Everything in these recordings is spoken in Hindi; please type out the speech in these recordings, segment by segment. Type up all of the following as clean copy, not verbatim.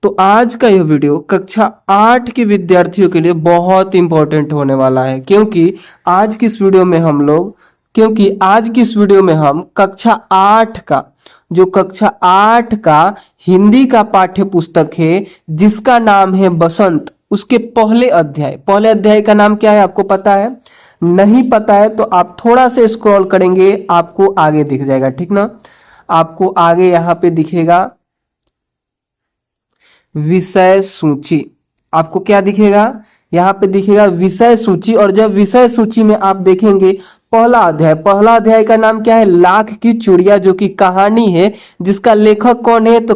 तो आज का यह वीडियो कक्षा 8 के विद्यार्थियों के लिए बहुत इंपॉर्टेंट होने वाला है, क्योंकि आज की इस वीडियो में हम कक्षा 8 का हिंदी का पाठ्य पुस्तक है जिसका नाम है बसंत, उसके पहले अध्याय का नाम क्या है आपको पता है? नहीं पता है तो आप थोड़ा सा स्क्रॉल करेंगे, आपको आगे दिख जाएगा, ठीक ना। आपको आगे यहाँ पे दिखेगा विषय सूची। आपको क्या दिखेगा? यहाँ पे दिखेगा विषय सूची। और जब विषय सूची में आप देखेंगे पहला अध्याय का नाम क्या है? लाख की चूड़ियां, जो कि कहानी है जिसका लेखक कौन है? तो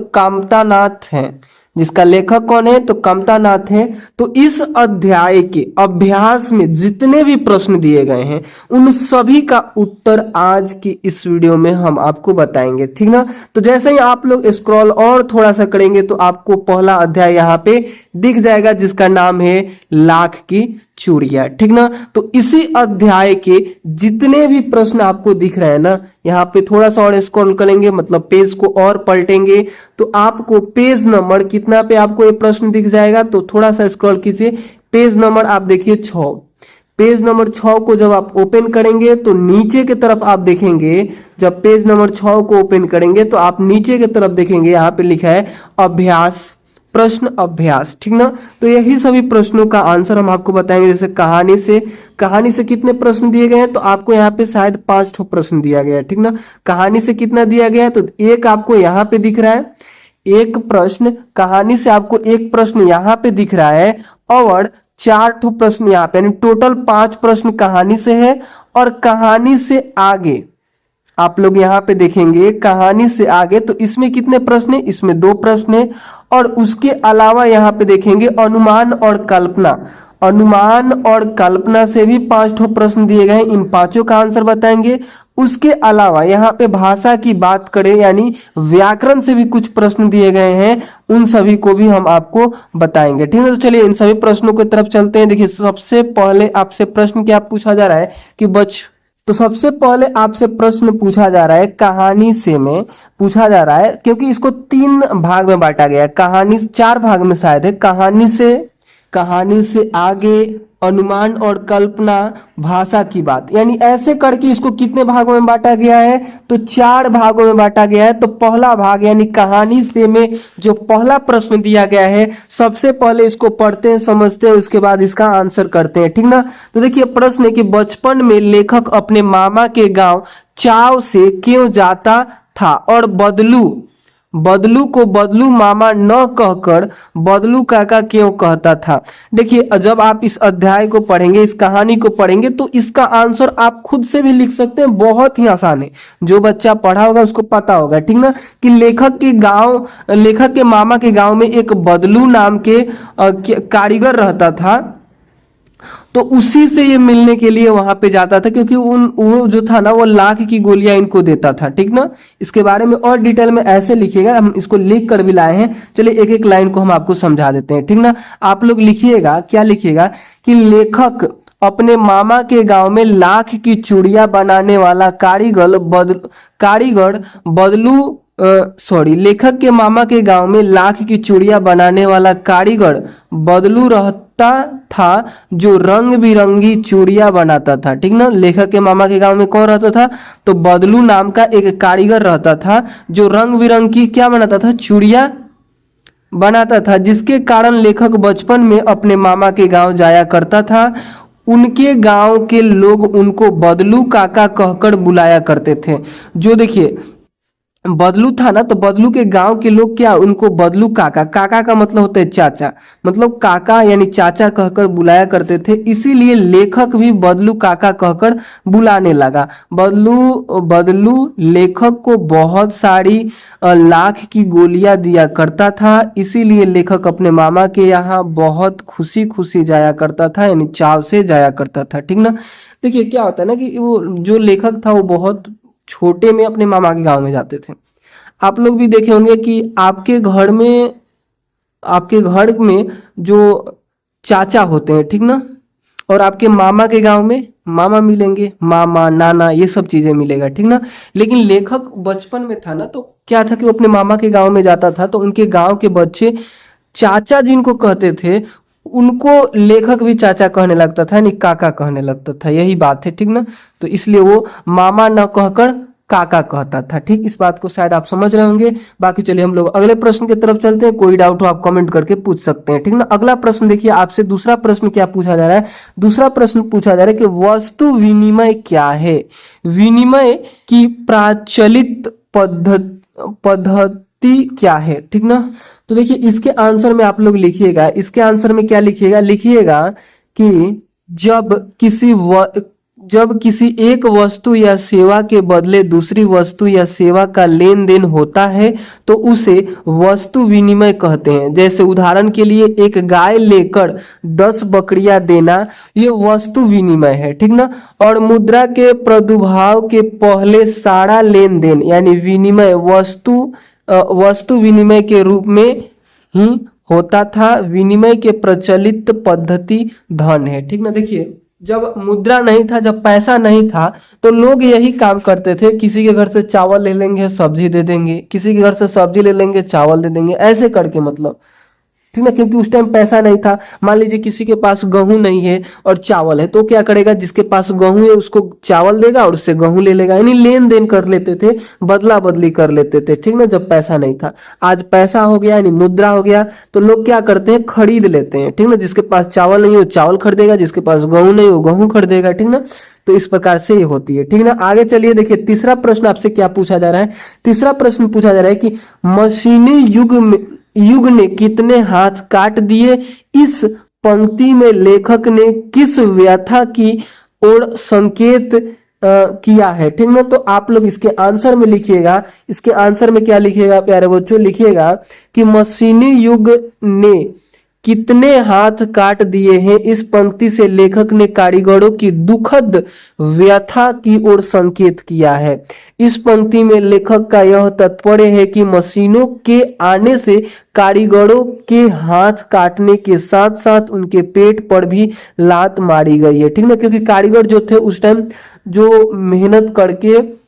कामता नाथ है। तो इस अध्याय के अभ्यास में जितने भी प्रश्न दिए गए हैं उन सभी का उत्तर आज की इस वीडियो में हम आपको बताएंगे, ठीक ना। तो जैसे ही आप लोग स्क्रॉल और थोड़ा सा करेंगे तो आपको पहला अध्याय यहाँ पे दिख जाएगा जिसका नाम है लाख की चूड़ियां, ठीक ना। तो इसी अध्याय के जितने भी प्रश्न आपको दिख रहे हैं ना, यहाँ पे थोड़ा सा और स्क्रॉल करेंगे, मतलब पेज को और पलटेंगे तो आपको पेज नंबर कितना पे आपको ये प्रश्न दिख जाएगा। तो थोड़ा सा स्क्रॉल कीजिए, पेज नंबर आप देखिए 6। पेज नंबर 6 को जब आप ओपन करेंगे तो नीचे की तरफ आप देखेंगे, जब पेज नंबर 6 को ओपन करेंगे तो आप नीचे की तरफ देखेंगे यहाँ पे लिखा है अभ्यास, प्रश्न अभ्यास, ठीक ना। तो यही सभी प्रश्नों का आंसर हम आपको बताएंगे। जैसे कहानी से कितने प्रश्न दिए गए हैं, तो आपको यहाँ पे शायद 5 प्रश्न दिया गया है, ठीक ना। कहानी से कितना दिया गया है? तो एक आपको यहाँ पे दिख रहा है, एक प्रश्न कहानी से आपको एक प्रश्न यहाँ पे दिख रहा है और 4 प्रश्न यहाँ पे, यानी टोटल 5 प्रश्न कहानी से है। और कहानी से आगे आप लोग यहाँ पे देखेंगे, कहानी से आगे तो इसमें कितने प्रश्न है? इसमें 2 प्रश्न है। और उसके अलावा यहाँ पे देखेंगे अनुमान और कल्पना से भी 5 प्रश्न दिए गए हैं, इन 5 का आंसर बताएंगे। उसके अलावा यहाँ पे भाषा की बात करें यानी व्याकरण से भी कुछ प्रश्न दिए गए हैं, उन सभी को भी हम आपको बताएंगे, ठीक है। तो चलिए इन सभी प्रश्नों की तरफ चलते हैं। देखिए सबसे पहले आपसे प्रश्न क्या पूछा जा रहा है तो सबसे पहले आपसे प्रश्न पूछा जा रहा है कहानी से में पूछा जा रहा है, क्योंकि इसको 3 भाग में बांटा गया है, कहानी 4 भाग में शायद है, कहानी से आगे, अनुमान और कल्पना, भाषा की बात, यानी ऐसे करके इसको कितने भागों में बांटा गया है? तो 4 भागों में बांटा गया है। तो पहला भाग यानी कहानी से में जो पहला प्रश्न दिया गया है, सबसे पहले इसको पढ़ते हैं, समझते हैं, उसके बाद इसका आंसर करते हैं, ठीक ना। तो देखिए प्रश्न है कि बचपन में लेखक अपने मामा के गांव चाव से क्यों जाता था और बदलू को बदलू मामा न कहकर बदलू काका क्यों कहता था। देखिए जब आप इस अध्याय को पढ़ेंगे, इस कहानी को पढ़ेंगे तो इसका आंसर आप खुद से भी लिख सकते हैं, बहुत ही आसान है। जो बच्चा पढ़ा होगा उसको पता होगा, ठीक ना, कि लेखक के मामा के गांव में एक बदलू नाम के कारीगर रहता था, तो उसी से ये मिलने के लिए वहां पे जाता था, क्योंकि वो जो था ना वो लाख की गोलियां इनको देता था, ठीक ना। इसके बारे में और डिटेल में ऐसे लिखिएगा, हम इसको लिख कर भी लाए हैं। चलिए एक एक लाइन को हम आपको समझा देते हैं, ठीक ना। आप लोग लिखिएगा, क्या लिखिएगा कि लेखक अपने मामा के गांव में लाख की चूड़ियां बनाने वाला लेखक के मामा के गांव में लाख की चूड़ियां बनाने वाला कारीगर बदलू रहता था जो रंग बिरंगी चूड़ियां बनाता था, ठीक ना। लेखक के मामा के गांव में कौन रहता था? तो बदलू नाम का एक कारीगर रहता था जो रंग बिरंगी क्या बनाता था? चूड़ियां बनाता था, जिसके कारण लेखक बचपन में अपने मामा के गांव जाया करता था। उनके गांव के लोग उनको बदलू काका कहकर बुलाया करते थे। जो देखिए बदलू था ना, तो बदलू के गांव के लोग क्या उनको बदलू काका का मतलब होता है चाचा, मतलब काका यानी चाचा कहकर बुलाया करते थे, इसीलिए लेखक भी बदलू काका कहकर बुलाने लगा। बदलू लेखक को बहुत सारी लाख की गोलियां दिया करता था, इसीलिए लेखक अपने मामा के यहाँ बहुत खुशी खुशी जाया करता था, यानी चाव से जाया करता था, ठीक ना। देखिए क्या होता है ना कि वो जो लेखक था वो बहुत छोटे में अपने मामा के गांव में जाते थे। आप लोग भी देखे होंगे कि आपके घर में जो चाचा होते हैं, ठीक ना, और आपके मामा के गांव में मामा मिलेंगे, मामा नाना ये सब चीजें मिलेगा, ठीक ना। लेकिन लेखक बचपन में था ना, तो क्या था कि वो अपने मामा के गांव में जाता था, तो उनके गांव के बच्चे चाचा जिनको कहते थे उनको लेखक भी चाचा कहने लगता था, यानी काका कहने लगता था। यही बात है, ठीक ना। तो इसलिए वो मामा न कहकर काका कहता था। ठीक, इस बात को शायद आप समझ रहे होंगे। बाकी चलिए हम लोग अगले प्रश्न की तरफ चलते हैं। कोई डाउट हो आप कमेंट करके पूछ सकते हैं, ठीक ना। अगला प्रश्न देखिए, आपसे दूसरा प्रश्न क्या पूछा जा रहा है। दूसरा प्रश्न पूछा जा रहा है कि वस्तु विनिमय क्या है। विनिमय की प्रचलित पद्धति क्या है, ठीक ना। तो देखिए इसके आंसर में आप लोग लिखिएगा, इसके आंसर में क्या लिखिएगा, लिखिएगा कि जब किसी एक वस्तु या सेवा के बदले दूसरी वस्तु या सेवा का लेन देन होता है तो उसे वस्तु विनिमय कहते हैं। जैसे उदाहरण के लिए एक गाय लेकर 10 बकरियां देना, ये वस्तु विनिमय है, ठीक ना। और मुद्रा के प्रादुर्भाव के पहले सारा लेन देन यानी विनिमय वस्तु विनिमय के रूप में ही होता था। विनिमय के प्रचलित पद्धति धन है, ठीक ना। देखिए जब मुद्रा नहीं था, जब पैसा नहीं था, तो लोग यही काम करते थे। किसी के घर से चावल ले लेंगे, सब्जी दे देंगे, किसी के घर से सब्जी ले लेंगे, चावल दे देंगे, ऐसे करके, मतलब, ठीक ना। क्योंकि उस टाइम पैसा नहीं था। मान लीजिए किसी के पास गेहूं नहीं है और चावल है, तो क्या करेगा, जिसके पास गेहूं है उसको चावल देगा और उससे गेहूं ले लेगा, यानी लेन देन कर लेते थे, बदला बदली कर लेते थे, ठीक ना, जब पैसा नहीं था। आज पैसा हो गया यानी मुद्रा हो गया, तो लोग क्या करते हैं, खरीद लेते हैं, ठीक ना। जिसके पास चावल नहीं हो चावल खरीदेगा, जिसके पास गेहूं नहीं हो गेहूं खरीदेगा, ठीक ना। तो इस प्रकार से ये होती है, ठीक ना। आगे चलिए देखिए, तीसरा प्रश्न आपसे क्या पूछा जा रहा है। तीसरा प्रश्न पूछा जा रहा है कि मशीनी युग ने कितने हाथ काट दिए। इस पंक्ति में लेखक ने किस व्यथा की ओर संकेत किया है, ठीक ना। तो आप लोग इसके आंसर में लिखिएगा, इसके आंसर में क्या लिखिएगा प्यारे बच्चों, लिखिएगा कि मशीनी युग ने कितने हाथ काट दिए हैं। इस पंक्ति से लेखक ने कारीगरों की दुखद व्यथा की ओर संकेत किया है। इस पंक्ति में लेखक का यह तात्पर्य है कि मशीनों के आने से कारीगरों के हाथ काटने के साथ साथ उनके पेट पर भी लात मारी गई है, ठीक ना। क्योंकि कारीगर जो थे उस टाइम जो मेहनत करके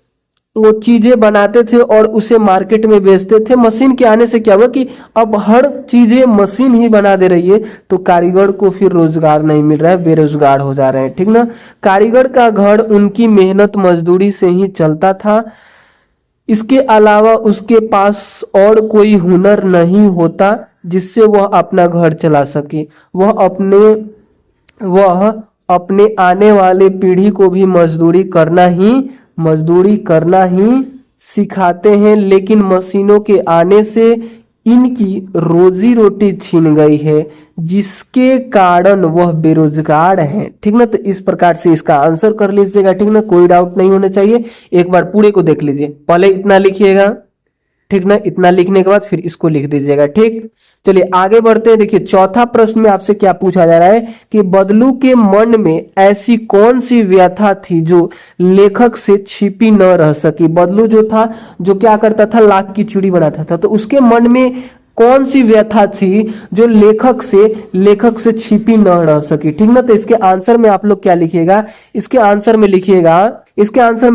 वो चीजें बनाते थे और उसे मार्केट में बेचते थे। मशीन के आने से क्या हुआ कि अब हर चीजें मशीन ही बना दे रही है, तो कारीगर को फिर रोजगार नहीं मिल रहा है, बेरोजगार हो जा रहे हैं, ठीक ना। कारीगर का घर उनकी मेहनत मजदूरी से ही चलता था। इसके अलावा उसके पास और कोई हुनर नहीं होता जिससे वह अपना घर चला सके। वह अपने आने वाले पीढ़ी को भी मजदूरी करना ही सिखाते हैं। लेकिन मशीनों के आने से इनकी रोजी रोटी छीन गई है, जिसके कारण वह बेरोजगार हैं, ठीक ना। तो इस प्रकार से इसका आंसर कर लीजिएगा, ठीक ना। कोई डाउट नहीं होना चाहिए। एक बार पूरे को देख लीजिए, पहले इतना लिखिएगा, ठीक ना। इतना लिखने के बाद फिर इसको लिख दीजिएगा, ठीक। चलिए आगे बढ़ते हैं। देखिए चौथा प्रश्न में आपसे क्या पूछा जा रहा है कि बदलू के मन में ऐसी कौन सी व्यथा थी जो लेखक से छिपी न रह सकी। बदलू जो था, जो क्या करता था, लाख की चूड़ी बनाता था, तो उसके मन में कौन सी व्यथा थी जो लेखक से छिपी न रह सकी, ठीक ना। तो इसके आंसर में आप लोग क्या लिखिएगा, इसके आंसर में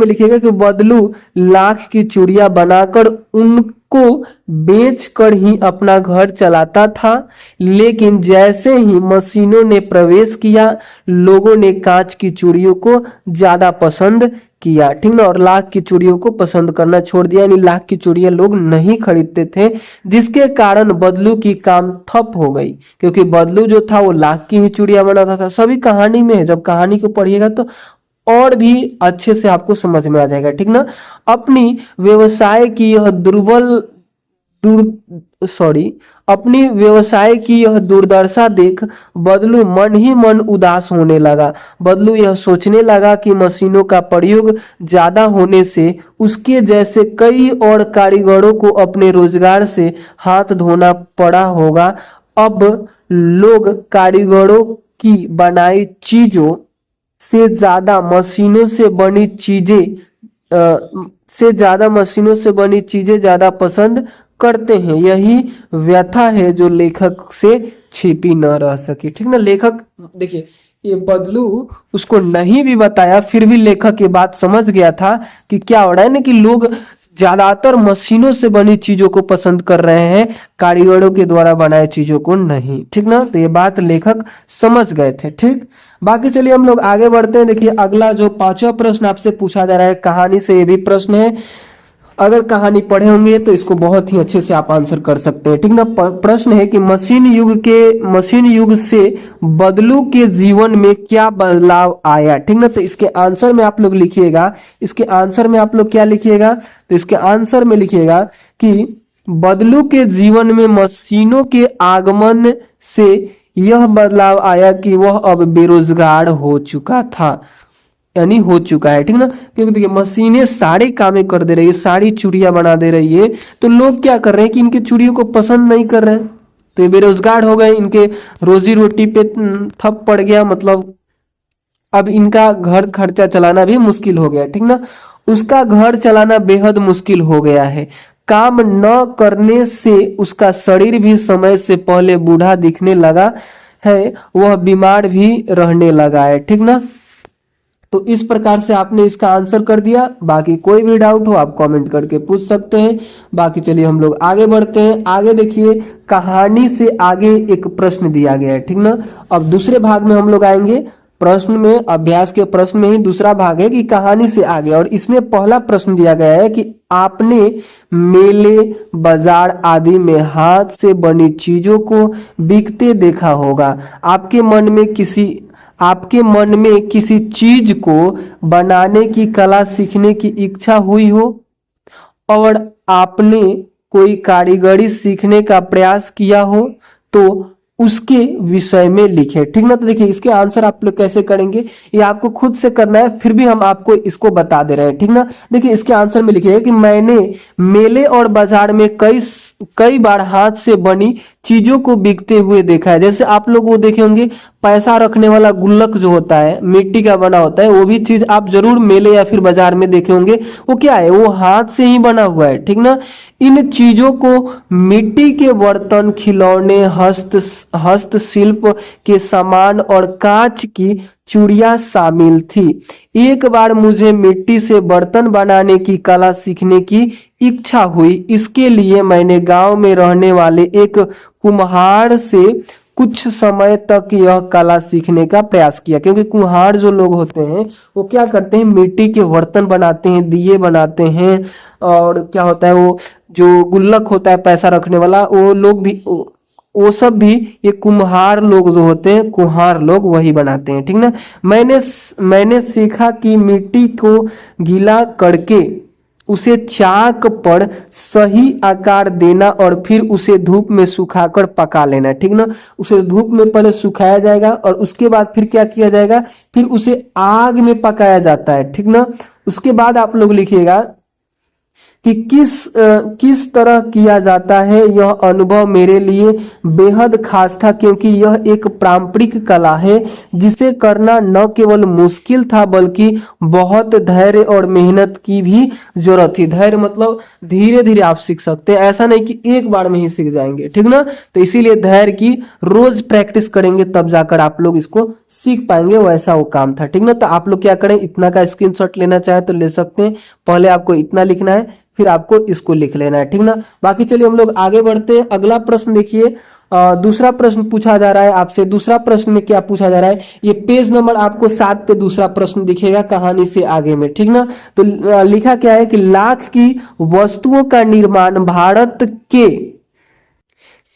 लिखिएगा कि बदलू लाख की चूड़ियां बनाकर उनको बेचकर ही अपना घर चलाता था। लेकिन जैसे ही मशीनों ने प्रवेश किया, लोगों ने कांच की चूड़ियों को ज्यादा पसंद किया, ठीक ना। और लाख की चूड़ियों को पसंद करना छोड़ दिया, यानी लाख की चूड़ियां लोग नहीं खरीदते थे, जिसके कारण बदलू की काम ठप हो गई। क्योंकि बदलू जो था वो लाख की ही चूड़ियां बनाता था। सभी कहानी में है, जब कहानी को पढ़िएगा तो और भी अच्छे से आपको समझ में आ जाएगा, ठीक ना। अपनी व्यवसाय की यह दुर्दशा देख बदलू मन ही मन उदास होने लगा। बदलू यह सोचने लगा कि मशीनों का प्रयोग ज्यादा होने से उसके जैसे कई और कारीगरों को अपने रोजगार से हाथ धोना पड़ा होगा। अब लोग कारीगरों की बनाई चीजों से ज्यादा मशीनों से बनी चीजें ज्यादा पसंद करते हैं। यही व्यथा है जो लेखक से छिपी न रह सकी, ठीक ना। लेखक देखिए, ये बदलू उसको नहीं भी बताया, फिर भी लेखक ये बात समझ गया था कि क्या हो रहा है ना, कि लोग ज्यादातर मशीनों से बनी चीजों को पसंद कर रहे हैं, कारीगरों के द्वारा बनाए चीजों को नहीं। ठीक ना, तो ये बात लेखक समझ गए थे। ठीक, बाकी चलिए हम लोग आगे बढ़ते हैं। देखिए अगला जो पांचवा प्रश्न आपसे पूछा जा रहा है कहानी से, ये भी प्रश्न है। अगर कहानी पढ़े होंगे तो इसको बहुत ही अच्छे से आप आंसर कर सकते हैं। ठीक ना, प्रश्न है कि मशीन युग से बदलू के जीवन में क्या बदलाव आया। ठीक ना, तो इसके आंसर में आप लोग लिखिएगा, इसके आंसर में आप लोग क्या लिखिएगा, तो इसके आंसर में लिखिएगा कि बदलू के जीवन में मशीनों के आगमन से यह बदलाव आया कि वह अब बेरोजगार हो चुका था, यानी हो चुका है। ठीक ना, क्योंकि देखिए मशीनें सारे कामें कर दे रही है, सारी चूड़ियां बना दे रही है, तो लोग क्या कर रहे हैं कि इनके चूड़ियों को पसंद नहीं कर रहे हैं, तो ये बेरोजगार हो गए, इनके रोजी रोटी पे ठप पड़ गया, मतलब अब इनका घर खर्चा चलाना भी मुश्किल हो गया। ठीक ना, उसका घर चलाना बेहद मुश्किल हो गया है। काम न करने से उसका शरीर भी समय से पहले बूढ़ा दिखने लगा है, वह बीमार भी रहने लगा है। ठीक ना, तो इस प्रकार से आपने इसका आंसर कर दिया। बाकी कोई भी डाउट हो आप कमेंट करके पूछ सकते हैं। बाकी चलिए हम लोग आगे बढ़ते हैं। आगे देखिए कहानी से आगे एक प्रश्न दिया गया है। ठीक ना, अब दूसरे भाग में हम लोग आएंगे। प्रश्न में, अभ्यास के प्रश्न में ही दूसरा भाग है कि कहानी से आगे, और इसमें पहला प्रश्न दिया गया है कि आपने मेले, बाजार आदि में हाथ से बनी चीजों को बिकते देखा होगा। आपके मन में किसी चीज को बनाने की कला सीखने की इच्छा हुई हो और आपने कोई कारीगरी सीखने का प्रयास किया हो तो उसके विषय में लिखे। ठीक ना, तो देखिए इसके आंसर आप लोग कैसे करेंगे, ये आपको खुद से करना है, फिर भी हम आपको इसको बता दे रहे हैं। ठीक ना, देखिए इसके आंसर में लिखिए कि मैंने मेले और बाजार में कई बार हाथ से बनी चीजों को बिकते हुए देखा है। जैसे आप लोग वो देखे होंगे पैसा रखने वाला गुल्लक जो होता है, मिट्टी का बना होता है, वो भी चीज आप जरूर मेले या फिर बाजार में देखे होंगे। वो क्या है, वो हाथ से ही बना हुआ है। ठीक ना, इन चीजों को मिट्टी के बर्तन, खिलौने, हस्तशिल्प के सामान और कांच की चूड़ियां शामिल थी। एक बार मुझे मिट्टी से बर्तन बनाने की कला सीखने की इच्छा हुई। इसके लिए मैंने गांव में रहने वाले एक कुम्हार से कुछ समय तक यह कला सीखने का प्रयास किया, क्योंकि कुम्हार जो लोग होते हैं वो क्या करते हैं, मिट्टी के बर्तन बनाते हैं, दिए बनाते हैं, और क्या होता है वो जो गुल्लक होता है पैसा रखने वाला, वो लोग भी, वो सब भी ये कुम्हार लोग जो होते हैं, कुम्हार लोग वही बनाते हैं। ठीक ना, मैंने सीखा कि मिट्टी को गीला करके उसे चाक पर सही आकार देना और फिर उसे धूप में सुखाकर पका लेना। ठीक ना, उसे धूप में पहले सुखाया जाएगा और उसके बाद फिर क्या किया जाएगा, फिर उसे आग में पकाया जाता है। ठीक ना, उसके बाद आप लोग लिखिएगा कि किस तरह किया जाता है। यह अनुभव मेरे लिए बेहद खास था, क्योंकि यह एक पारंपरिक कला है जिसे करना न केवल मुश्किल था बल्कि बहुत धैर्य और मेहनत की भी जरूरत थी। धैर्य मतलब धीरे धीरे आप सीख सकते हैं, ऐसा नहीं कि एक बार में ही सीख जाएंगे। ठीक ना, तो इसीलिए धैर्य की रोज प्रैक्टिस करेंगे तब जाकर आप लोग इसको सीख पाएंगे, वैसा वो काम था। ठीक ना, तो आप लोग क्या करें, इतना का स्क्रीनशॉट लेना चाहे तो ले सकते हैं। पहले आपको इतना लिखना है, फिर आपको इसको लिख लेना है। ठीक ना, बाकी चलिए हम लोग आगे बढ़ते हैं। अगला प्रश्न देखिए, दूसरा प्रश्न पूछा जा रहा है आपसे। दूसरा प्रश्न में क्या पूछा जा रहा है, ये पेज नंबर आपको 7 पे दूसरा प्रश्न दिखेगा कहानी से आगे में। ठीक ना, तो लिखा क्या है कि लाख की वस्तुओं का निर्माण भारत के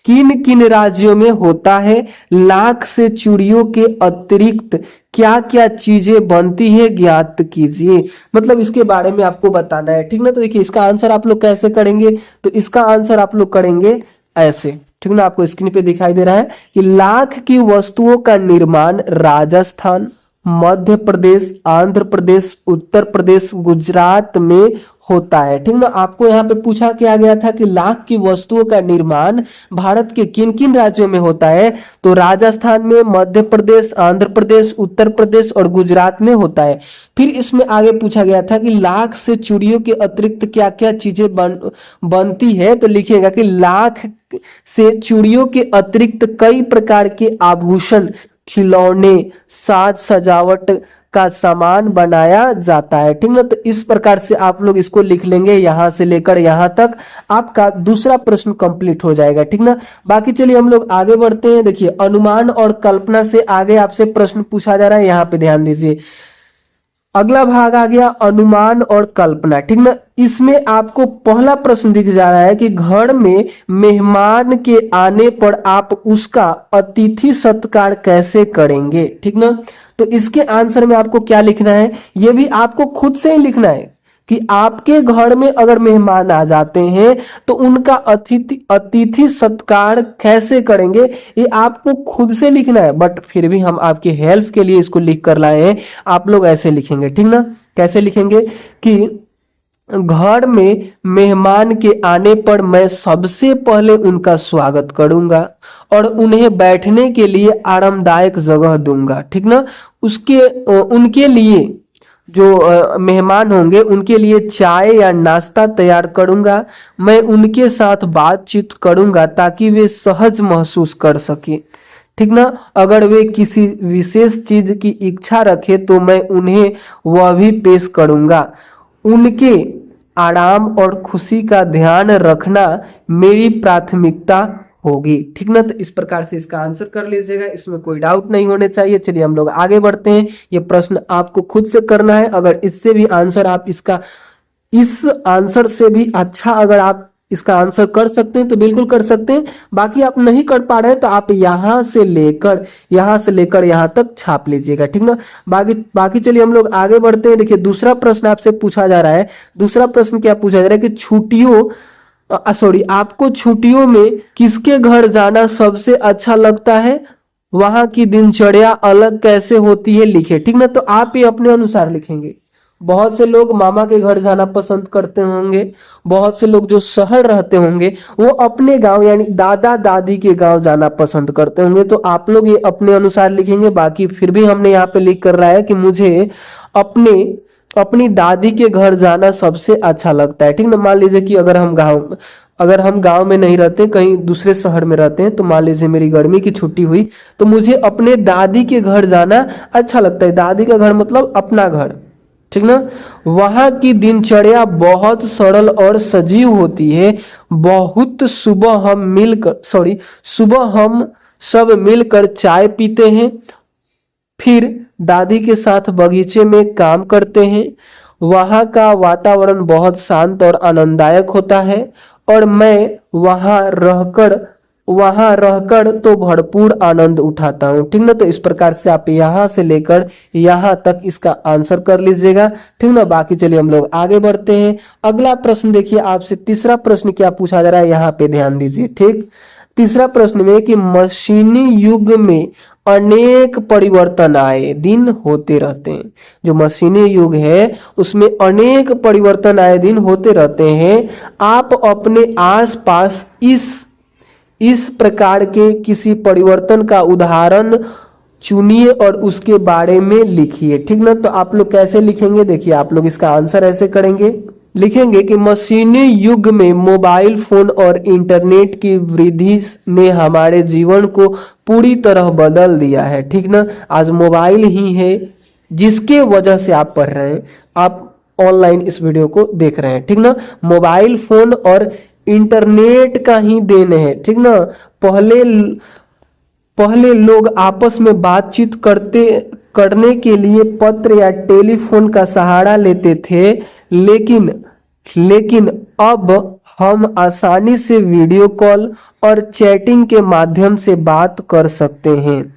किन किन राज्यों में होता है। लाख से चूड़ियों के अतिरिक्त क्या क्या चीजें बनती है, ज्ञात कीजिए। मतलब इसके बारे में आपको बताना है। ठीक ना, तो देखिए इसका आंसर आप लोग कैसे करेंगे, तो इसका आंसर आप लोग करेंगे ऐसे। ठीक ना, आपको स्क्रीन पे दिखाई दे रहा है कि लाख की वस्तुओं का निर्माण राजस्थान, मध्य प्रदेश, आंध्र प्रदेश, उत्तर प्रदेश, गुजरात में होता है। ठीक ना, आपको यहाँ पे पूछा क्या गया था कि लाख की वस्तुओं का निर्माण भारत के किन किन राज्यों में होता है, तो राजस्थान में, मध्य प्रदेश, आंध्र प्रदेश, उत्तर प्रदेश और गुजरात में होता है। फिर इसमें आगे पूछा गया था कि लाख से चूड़ियों के अतिरिक्त क्या क्या चीजें बनती है, तो लिखिएगा कि लाख से चूड़ियों के अतिरिक्त कई प्रकार के आभूषण, खिलौने, साज सजावट का सामान बनाया जाता है। ठीक ना, तो इस प्रकार से आप लोग इसको लिख लेंगे, यहां से लेकर यहां तक आपका दूसरा प्रश्न कंप्लीट हो जाएगा। ठीक ना, बाकी चलिए हम लोग आगे बढ़ते हैं। देखिए अनुमान और कल्पना से आगे आपसे प्रश्न पूछा जा रहा है, यहाँ पे ध्यान दीजिए। अगला भाग आ गया अनुमान और कल्पना। ठीक ना, इसमें आपको पहला प्रश्न दिख जा रहा है कि घर में मेहमान के आने पर आप उसका अतिथि सत्कार कैसे करेंगे। ठीक ना, तो इसके आंसर में आपको क्या लिखना है, ये भी आपको खुद से ही लिखना है कि आपके घर में अगर मेहमान आ जाते हैं तो उनका अतिथि सत्कार कैसे करेंगे, ये आपको खुद से लिखना है। बट फिर भी हम आपकी हेल्प के लिए इसको लिख कर लाए हैं। आप लोग ऐसे लिखेंगे। ठीक ना, कैसे लिखेंगे कि घर में मेहमान के आने पर मैं सबसे पहले उनका स्वागत करूंगा और उन्हें बैठने के लिए आरामदायक जगह दूंगा। ठीक ना, उनके लिए जो मेहमान होंगे उनके लिए चाय या नाश्ता तैयार करूंगा। मैं उनके साथ बातचीत करूंगा ताकि वे सहज महसूस कर सके। ठीक ना, अगर वे किसी विशेष चीज की इच्छा रखे तो मैं उन्हें वह भी पेश करूंगा। उनके आराम और खुशी का ध्यान रखना मेरी प्राथमिकता होगी। ठीक ना, तो इस प्रकार से इसका आंसर कर लीजिएगा, इसमें कोई डाउट नहीं होने चाहिए। चलिए हम लोग आगे बढ़ते हैं। ये प्रश्न आपको खुद से करना है। अगर इससे भी आंसर आप इस आंसर से भी अच्छा अगर आप इसका आंसर कर सकते हैं तो बिल्कुल कर सकते हैं। बाकी आप नहीं कर पा रहे हैं तो आप यहां से लेकर यहां तक छाप लीजिएगा। ठीक ना, बाकी चलिए हम लोग आगे बढ़ते हैं। देखिए दूसरा प्रश्न आपसे पूछा जा रहा है। दूसरा प्रश्न क्या पूछा जा रहा है कि आपको छुट्टियों में किसके घर जाना सबसे अच्छा लगता है, वहां की दिनचर्या अलग कैसे होती है, लिखे। ठीक ना, तो आप ये अपने अनुसार लिखेंगे। बहुत से लोग मामा के घर जाना पसंद करते होंगे, बहुत से लोग जो शहर रहते होंगे वो अपने गांव यानी दादा दादी के गांव जाना पसंद करते होंगे, तो आप लोग ये अपने अनुसार लिखेंगे। बाकी फिर भी हमने यहाँ पे लिख कर रहा है कि मुझे अपनी दादी के घर जाना सबसे अच्छा लगता है। ठीक ना, मान लीजिए कि अगर हम गांव में नहीं रहते, कहीं दूसरे शहर में रहते हैं, तो मान लीजिए मेरी गर्मी की छुट्टी हुई तो मुझे अपने दादी के घर जाना अच्छा लगता है। दादी का घर मतलब अपना घर। ठीक ना, वहां की दिनचर्या बहुत सरल और सजीव होती है। सुबह हम सब मिलकर चाय पीते हैं, फिर दादी के साथ बगीचे में काम करते हैं। वहां का वातावरण बहुत शांत और आनंददायक होता है और मैं वहां रहकर तो भरपूर आनंद उठाता हूँ। ठीक ना, तो इस प्रकार से आप यहां से लेकर यहां तक इसका आंसर कर लीजिएगा। ठीक ना, बाकी चलिए हम लोग आगे बढ़ते हैं। अगला प्रश्न देखिए आपसे तीसरा प्रश्न क्या पूछा जा रहा है, यहाँ पे ध्यान दीजिए। ठीक, तीसरा प्रश्न में कि मशीनी युग में अनेक परिवर्तन आए दिन होते रहते हैं। जो मशीनी युग है उसमें अनेक परिवर्तन आए दिन होते रहते हैं। आप अपने आसपास इस प्रकार के किसी परिवर्तन का उदाहरण चुनिए और उसके बारे में लिखिए। ठीक ना, तो आप लोग कैसे लिखेंगे, देखिए आप लोग इसका आंसर ऐसे करेंगे, लिखेंगे कि मशीनी युग में मोबाइल फोन और इंटरनेट की वृद्धि ने हमारे जीवन को पूरी तरह बदल दिया है। ठीक ना, आज मोबाइल ही है जिसके वजह से आप पढ़ रहे हैं, आप ऑनलाइन इस वीडियो को देख रहे हैं। ठीक ना, मोबाइल फोन और इंटरनेट का ही देन है। ठीक ना, पहले लोग आपस में बातचीत करने के लिए पत्र या टेलीफोन का सहारा लेते थे, लेकिन अब हम आसानी से वीडियो कॉल और चैटिंग के माध्यम से बात कर सकते हैं।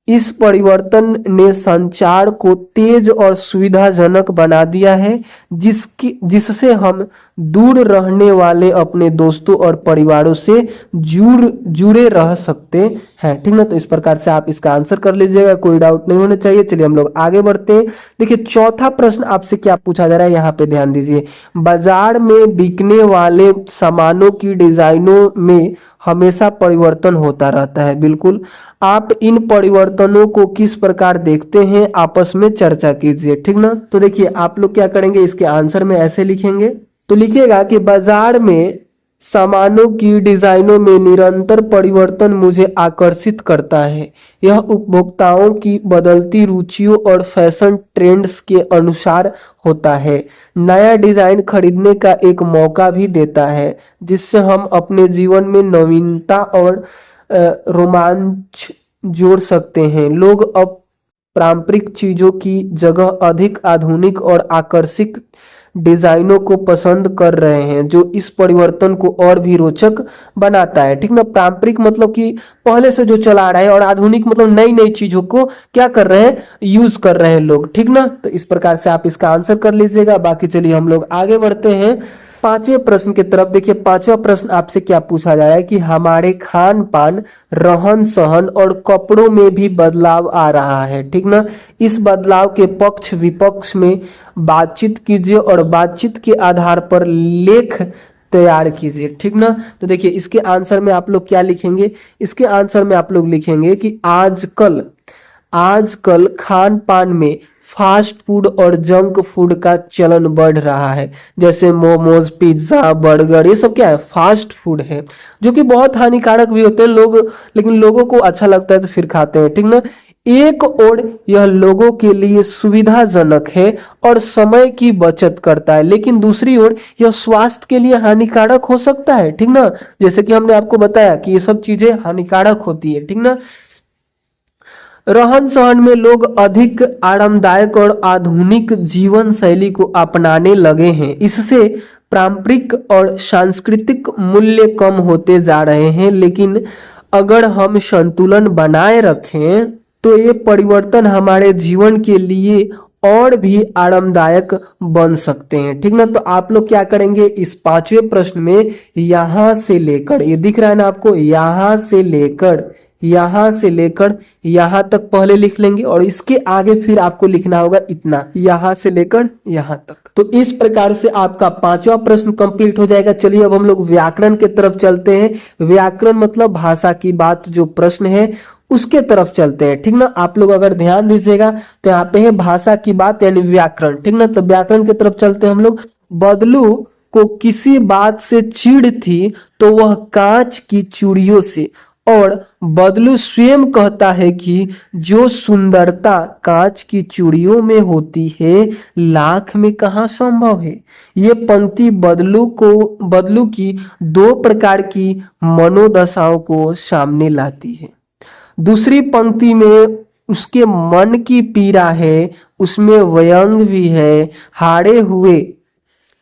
इस परिवर्तन ने संचार को तेज और सुविधाजनक बना दिया है, जिससे हम दूर रहने वाले अपने दोस्तों और परिवारों से जुड़े रह सकते हैं। ठीक ना, तो इस प्रकार से आप इसका आंसर कर लीजिएगा, कोई डाउट नहीं होना चाहिए। चलिए हम लोग आगे बढ़ते हैं। देखिए चौथा प्रश्न आपसे क्या पूछा जा रहा है, यहाँ पे ध्यान दीजिए। बाजार में बिकने वाले सामानों की डिजाइनों में हमेशा परिवर्तन होता रहता है। बिल्कुल, आप इन परिवर्तनों को किस प्रकार देखते हैं, आपस में चर्चा कीजिए। ठीक ना, तो देखिए आप लोग क्या करेंगे, इसके आंसर में ऐसे लिखेंगे, तो लिखिएगा कि बाजार में सामानों की डिजाइनों में निरंतर परिवर्तन मुझे आकर्षित करता है। यह उपभोक्ताओं की बदलती रुचियों और फैशन ट्रेंड्स के अनुसार होता है। नया डिजाइन खरीदने का एक मौका भी देता है, जिससे हम अपने जीवन में नवीनता और रोमांच जोड़ सकते हैं। लोग अब पारंपरिक चीजों की जगह अधिक आधुनिक और आकर्षक डिजाइनों को पसंद कर रहे हैं, जो इस परिवर्तन को और भी रोचक बनाता है। ठीक ना। पारंपरिक मतलब कि पहले से जो चला आ रहा है, और आधुनिक मतलब नई नई चीजों को क्या कर रहे हैं, यूज कर रहे हैं लोग। ठीक ना। तो इस प्रकार से आप इसका आंसर कर लीजिएगा। बाकी चलिए हम लोग आगे बढ़ते हैं पांचवें प्रश्न की तरफ। देखिए पांचवा प्रश्न आपसे क्या पूछा जा रहा है कि हमारे खान पान, रहन सहन और कपड़ों में भी बदलाव आ रहा है। ठीक ना। इस बदलाव के पक्ष विपक्ष में बातचीत कीजिए और बातचीत के आधार पर लेख तैयार कीजिए। ठीक ना। तो देखिए इसके आंसर में आप लोग क्या लिखेंगे, इसके आंसर में आप लोग लिखेंगे कि आजकल आजकल खान पान में फास्ट फूड और जंक फूड का चलन बढ़ रहा है। जैसे मोमोज, पिज्जा, बर्गर, ये सब क्या है, फास्ट फूड है, जो कि बहुत हानिकारक भी होते हैं लोग, लेकिन लोगों को अच्छा लगता है तो फिर खाते हैं। ठीक ना। एक ओर यह लोगों के लिए सुविधाजनक है और समय की बचत करता है, लेकिन दूसरी ओर यह स्वास्थ्य के लिए हानिकारक हो सकता है। ठीक ना। जैसे कि हमने आपको बताया कि ये सब चीजें हानिकारक होती है। ठीक ना। रहन सहन में लोग अधिक आरामदायक और आधुनिक जीवन शैली को अपनाने लगे हैं। इससे पारंपरिक और सांस्कृतिक मूल्य कम होते जा रहे हैं, लेकिन अगर हम संतुलन बनाए रखें तो ये परिवर्तन हमारे जीवन के लिए और भी आरामदायक बन सकते हैं। ठीक ना। तो आप लोग क्या करेंगे, इस पांचवें प्रश्न में यहां से लेकर, ये दिख रहा है ना आपको, यहां से लेकर यहां तक पहले लिख लेंगे, और इसके आगे फिर आपको लिखना होगा इतना, यहां से लेकर यहां तक। तो इस प्रकार से आपका पांचवा प्रश्न कंप्लीट हो जाएगा। चलिए अब हम लोग व्याकरण के तरफ चलते हैं। व्याकरण मतलब भाषा की बात, जो प्रश्न है उसके तरफ चलते हैं। ठीक ना। आप लोग अगर ध्यान दीजिएगा तो यहाँ पे है भाषा की बात यानी व्याकरण। ठीक ना। तो व्याकरण की तरफ चलते हैं हम लोग। बदलू को किसी बात से चिढ़ थी तो वह कांच की चूड़ियों से, और बदलू स्वयं कहता है कि जो सुंदरता कांच की चूड़ियों में होती है, लाख में कहाँ संभव है। ये पंक्ति बदलू की दो प्रकार की मनोदशाओं को सामने लाती है। दूसरी पंक्ति में उसके मन की पीड़ा है, उसमें व्यंग भी है। हारे हुए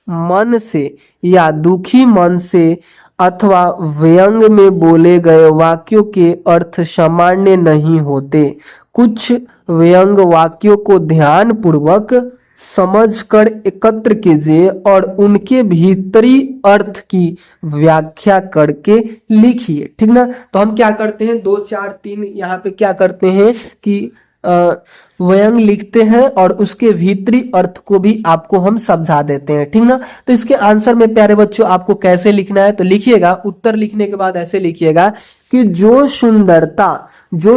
मन से या दुखी मन से अथवा व्यंग में बोले गए वाक्यों के अर्थ सामान्य नहीं होते। कुछ व्यंग वाक्यों को ध्यान पूर्वक समझकर एकत्र कीजिए और उनके भीतरी अर्थ की व्याख्या करके लिखिए। ठीक ना। तो हम क्या करते हैं, 2 4 3 यहाँ पे क्या करते हैं कि व्यंग लिखते हैं और उसके भीतरी अर्थ को भी आपको हम समझा देते हैं। ठीक ना। तो इसके आंसर में प्यारे बच्चों आपको कैसे लिखना है, तो लिखिएगा, उत्तर लिखने के बाद ऐसे लिखिएगा कि जो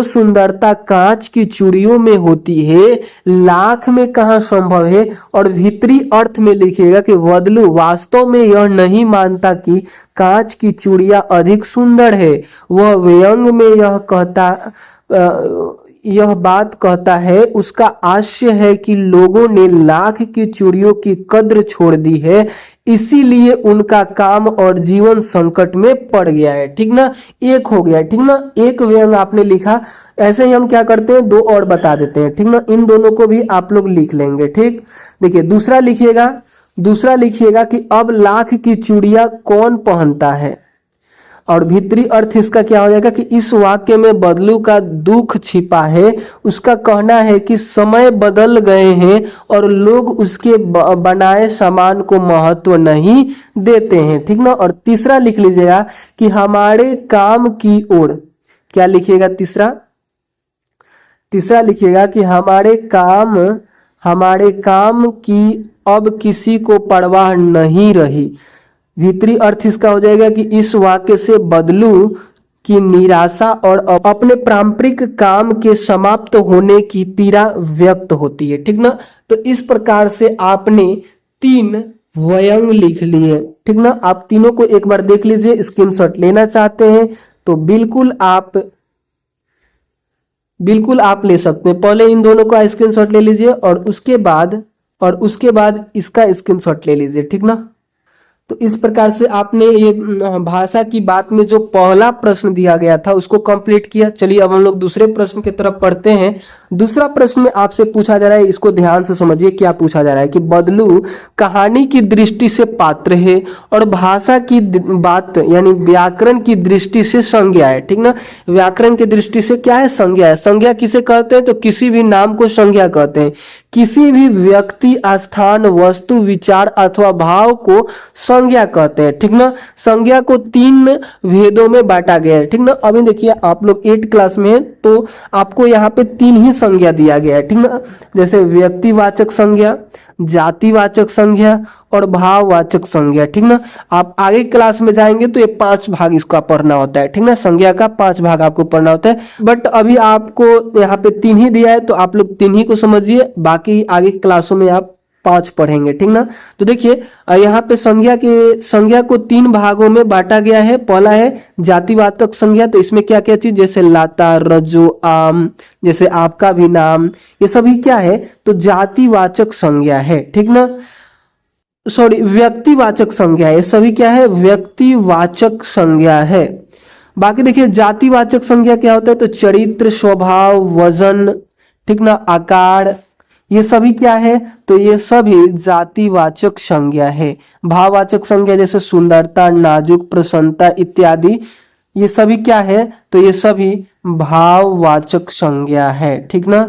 सुंदरता कांच की चूड़ियों में होती है, लाख में कहाँ संभव है। और भीतरी अर्थ में लिखिएगा कि बदलू वास्तव में यह नहीं मानता कि कांच की चूड़ियां अधिक सुंदर है। वह व्यंग में यह बात कहता है। उसका आशय है कि लोगों ने लाख की चूड़ियों की कद्र छोड़ दी है, इसीलिए उनका काम और जीवन संकट में पड़ गया है। ठीक ना। एक हो गया। ठीक ना। एक व्यंग आपने लिखा। ऐसे ही हम क्या करते हैं, 2 और बता देते हैं। ठीक ना। इन दोनों को भी आप लोग लिख लेंगे। ठीक। देखिए दूसरा लिखिएगा कि अब लाख की चूड़ियां कौन पहनता है, और भीतरी अर्थ इसका क्या हो जाएगा कि इस वाक्य में बदलू का दुख छिपा है। उसका कहना है कि समय बदल गए हैं और लोग उसके बनाए सामान को महत्व नहीं देते हैं। ठीक ना। और तीसरा लिख लीजिएगा कि हमारे काम की ओर, क्या लिखिएगा, तीसरा लिखिएगा कि हमारे काम की अब किसी को परवाह नहीं रही। भीतरी अर्थ इसका हो जाएगा कि इस वाक्य से बदलू की निराशा और अपने पारंपरिक काम के समाप्त होने की पीड़ा व्यक्त होती है। ठीक ना। तो इस प्रकार से आपने 3 व्यंग लिख लिए। ठीक ना, आप तीनों को एक बार देख लीजिए। स्क्रीनशॉट लेना चाहते हैं तो बिल्कुल आप ले सकते हैं। पहले इन दोनों का स्क्रीनशॉट ले लीजिए और उसके बाद इसका स्क्रीनशॉट ले लीजिए। ठीक ना, तो इस प्रकार से आपने ये भाषा की बात में जो पहला प्रश्न दिया गया था उसको कंप्लीट किया। चलिए अब हम लोग दूसरे प्रश्न की तरफ पढ़ते हैं। दूसरा प्रश्न में आपसे पूछा जा रहा है, इसको ध्यान से समझिए क्या पूछा जा रहा है कि बदलू कहानी की दृष्टि से पात्र है और भाषा की बात यानी व्याकरण की दृष्टि से संज्ञा है। ठीक ना, व्याकरण की दृष्टि से क्या है? संज्ञा है। संज्ञा किसे कहते हैं? तो किसी भी नाम को संज्ञा कहते हैं। किसी भी व्यक्ति, स्थान, वस्तु, विचार अथवा भाव को संज्ञा कहते हैं। ठीक ना, संज्ञा को 3 भेदों में बांटा गया है। ठीक ना, अभी देखिए आप लोग 8 क्लास में हैं तो आपको यहाँ पे 3 ही संज्ञा दिया गया है। ठीक ना, जैसे व्यक्तिवाचक संज्ञा, जातिवाचक संज्ञा और भाववाचक संज्ञा। ठीक ना, आप आगे क्लास में जाएंगे तो ये 5 भाग इसका पढ़ना होता है। ठीक ना, संज्ञा का 5 भाग आपको पढ़ना होता है, बट अभी आपको यहाँ पे 3 ही दिया है तो आप लोग 3 ही को समझिए, बाकी आगे क्लासों में आप 5 पढ़ेंगे। ठीक ना, तो देखिए यहाँ पे संज्ञा को 3 भागों में बांटा गया है। पहला है जातिवाचक संज्ञा, तो इसमें क्या क्या चीज, जैसे लाता, रज्जु, आम, जैसे आपका भी नाम, ये सभी क्या है? तो जातिवाचक संज्ञा है। ठीक ना, सॉरी, व्यक्तिवाचक संज्ञा है। ये सभी क्या है? व्यक्तिवाचक संज्ञा है। बाकी देखिए जातिवाचक संज्ञा क्या होता है? तो चरित्र, स्वभाव, वजन, ठीक ना, आकार, ये सभी क्या है? तो ये सभी जातिवाचक संज्ञा है। भाववाचक संज्ञा जैसे सुंदरता, नाजुक, प्रसन्नता इत्यादि, ये सभी क्या है? तो ये सभी भाववाचक संज्ञा है। ठीक ना,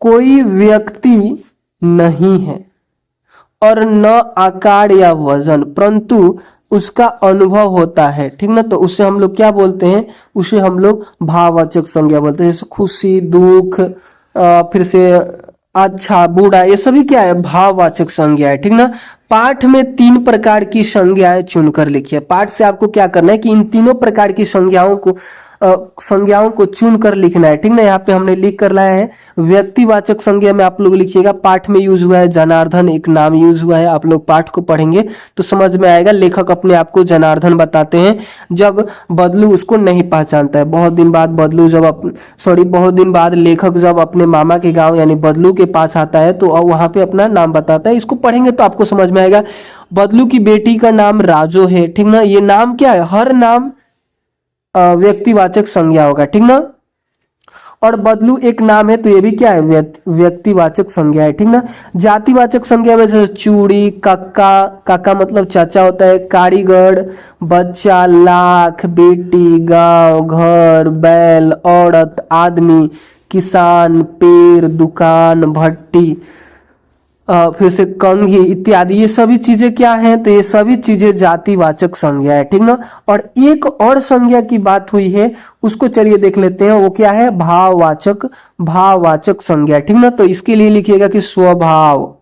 कोई व्यक्ति नहीं है और न आकार या वजन, परंतु उसका अनुभव होता है। ठीक ना, तो उसे हम लोग क्या बोलते हैं? उसे हम लोग भाववाचक संज्ञा बोलते हैं। जैसे खुशी, दुख, फिर से अच्छा, बुरा, ये सभी क्या है? भाववाचक संज्ञा है। ठीक ना, पाठ में 3 प्रकार की संज्ञाएं चुनकर लिखिए। पाठ से आपको क्या करना है कि इन तीनों प्रकार की संज्ञाओं को चुनकर लिखना है। ठीक ना, यहाँ पे हमने लिख कर लाया है। व्यक्तिवाचक संज्ञा में आप लोग लिखिएगा, पाठ में यूज हुआ है जनार्दन, एक नाम यूज हुआ है। आप लोग पाठ को पढ़ेंगे तो समझ में आएगा। लेखक अपने आप को जनार्दन बताते हैं जब बदलू उसको नहीं पहचानता है। बहुत दिन बाद लेखक जब अपने मामा के गांव यानी बदलू के पास आता है तो वहां पे अपना नाम बताता है। इसको पढ़ेंगे तो आपको समझ में आएगा। बदलू की बेटी का नाम राजो है। ठीक ना, ये नाम क्या है? हर नाम व्यक्तिवाचक संज्ञा होगा। ठीक ना, और बदलू एक नाम है तो ये भी क्या है? व्यक्तिवाचक संज्ञा है। ठीक ना, जातिवाचक संज्ञा में जैसे चूड़ी, काका मतलब चाचा होता है, कारीगर, बच्चा, लाख, बेटी, गांव, घर, बैल, औरत, आदमी, किसान, पेड़, दुकान, भट्टी, फिर से कंघी इत्यादि, ये सभी चीजें क्या हैं? तो ये सभी चीजें जातिवाचक संज्ञा है। ठीक ना, और एक और संज्ञा की बात हुई है, उसको चलिए देख लेते हैं। वो क्या है? भाववाचक संज्ञा। ठीक ना, तो इसके लिए लिखिएगा कि स्वभाव,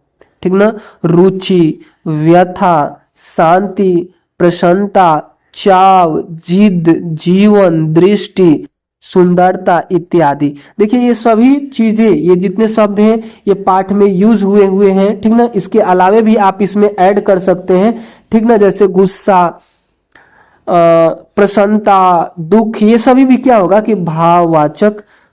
ठीक ना, रुचि, व्यथा, शांति, प्रसन्नता, चाव, जिद, जीवन, दृष्टि, सुंदरता इत्यादि। देखिए ये सभी चीजें, ये जितने शब्द हैं ये पाठ में यूज हुए हैं। ठीक ना, इसके अलावे भी आप इसमें ऐड कर सकते हैं। ठीक ना, जैसे गुस्सा, प्रसन्नता, दुख, ये सभी भी क्या होगा कि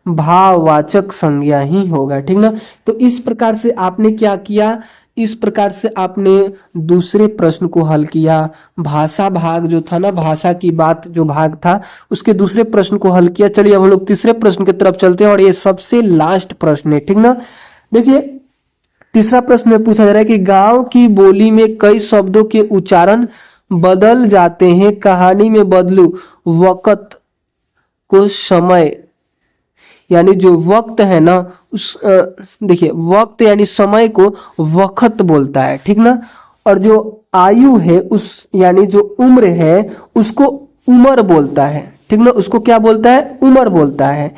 भाववाचक संज्ञा ही होगा। ठीक ना, तो इस प्रकार से आपने क्या किया? इस प्रकार से आपने दूसरे प्रश्न को हल किया। भाषा भाग जो था ना, भाषा की बात जो भाग था, उसके दूसरे प्रश्न को हल किया। चलिए अब हम लोग तीसरे प्रश्न की तरफ चलते हैं और ये सबसे लास्ट प्रश्न है। ठीक ना, देखिए तीसरा प्रश्न में पूछा जा रहा है कि गांव की बोली में कई शब्दों के उच्चारण बदल जाते हैं। कहानी में बदलू वक़्त को समय यानी जो वक्त है ना, उस देखिए वक्त यानी समय को वक्त बोलता है। ठीक ना, और जो आयु है उस यानी जो उम्र है उसको उम्र बोलता है। ठीक ना, उसको क्या बोलता है? उम्र बोलता है।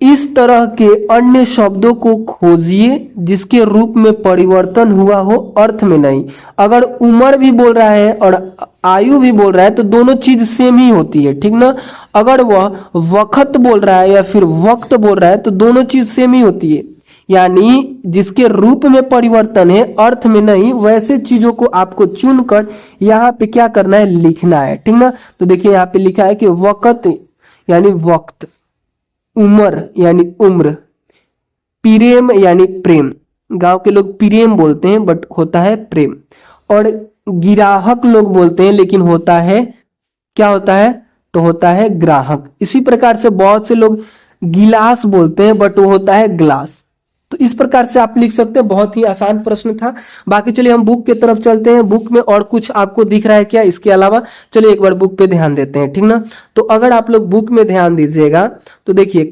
इस तरह के अन्य शब्दों को खोजिए जिसके रूप में परिवर्तन हुआ हो, अर्थ में नहीं। अगर उम्र भी बोल रहा है और आयु भी बोल रहा है तो दोनों चीज सेम ही होती है। ठीक ना, अगर वह वक्त बोल रहा है या फिर वक्त बोल रहा है तो दोनों चीज सेम ही होती है। यानी जिसके रूप में परिवर्तन है, अर्थ में नहीं, वैसे चीजों को आपको चुनकर यहाँ पे क्या करना है, लिखना है। ठीक ना। तो देखिए यहाँ पे लिखा है कि वक़्त यानी वक्त, उम्र यानी उम्र, प्रेम यानी प्रेम, गांव के लोग प्रेम बोलते हैं बट होता है प्रेम, और ग्राहक लोग बोलते हैं लेकिन होता है, क्या होता है, तो होता है ग्राहक। इसी प्रकार से बहुत से लोग गिलास बोलते हैं बट वो होता है ग्लास। तो इस प्रकार से आप लिख सकते हैं। बहुत ही आसान प्रश्न था। बाकी चलिए हम बुक की तरफ चलते हैं। बुक में और कुछ आपको दिख रहा है क्या इसके अलावा? चलिए एक बार बुक पे ध्यान देते हैं, ठीक ना। तो अगर आप लोग बुक में ध्यान दीजिएगा तो देखिए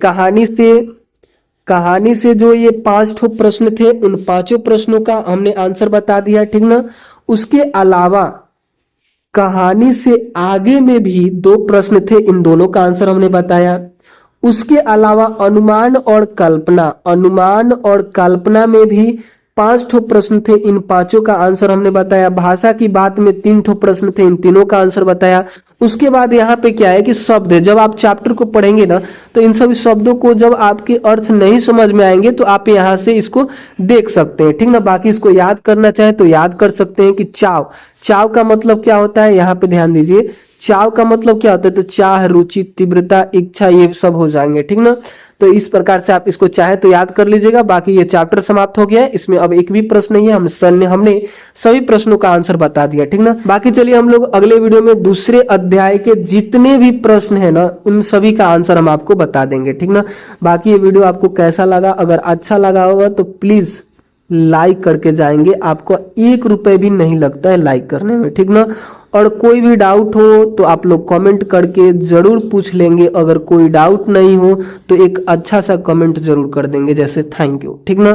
कहानी से जो ये 5 ठो प्रश्न थे, उन 5 प्रश्नों का हमने आंसर बता दिया, ठीक ना। उसके अलावा कहानी से आगे में भी 2 प्रश्न थे, इन दोनों का आंसर हमने बताया। उसके अलावा अनुमान और कल्पना में भी 5 ठो प्रश्न थे, इन 5 का आंसर हमने बताया। भाषा की बात में 3 ठो प्रश्न थे, इन तीनों का आंसर बताया। उसके बाद यहाँ पे क्या है कि शब्द है। जब आप चैप्टर को पढ़ेंगे ना तो इन सभी शब्दों को जब आपके अर्थ नहीं समझ में आएंगे तो आप यहाँ से इसको देख सकते हैं, ठीक ना। बाकी इसको याद करना चाहे तो याद कर सकते हैं कि चाव का मतलब क्या होता है, यहाँ पे ध्यान दीजिए। चाव का मतलब क्या होता है, तो चाह, रुचि, तीव्रता, इच्छा, ये सब हो जाएंगे, ठीक ना। तो इस प्रकार से आप इसको चाहे तो याद कर लीजिएगा। बाकी ये चैप्टर समाप्त हो गया है, इसमें अब एक भी प्रश्न नहीं है। हमने सभी प्रश्नों का आंसर बता दिया, ठीक ना। बाकी चलिए हम लोग अगले वीडियो में दूसरे अध्याय के जितने भी प्रश्न है ना उन सभी का आंसर हम आपको बता देंगे, ठीक ना। बाकी ये वीडियो आपको कैसा लगा? अगर अच्छा लगा होगा तो प्लीज लाइक करके जाएंगे। आपको 1 रुपए भी नहीं लगता है लाइक करने में, ठीक ना। और कोई भी डाउट हो तो आप लोग कमेंट करके जरूर पूछ लेंगे। अगर कोई डाउट नहीं हो तो एक अच्छा सा कमेंट जरूर कर देंगे, जैसे थैंक यू, ठीक ना।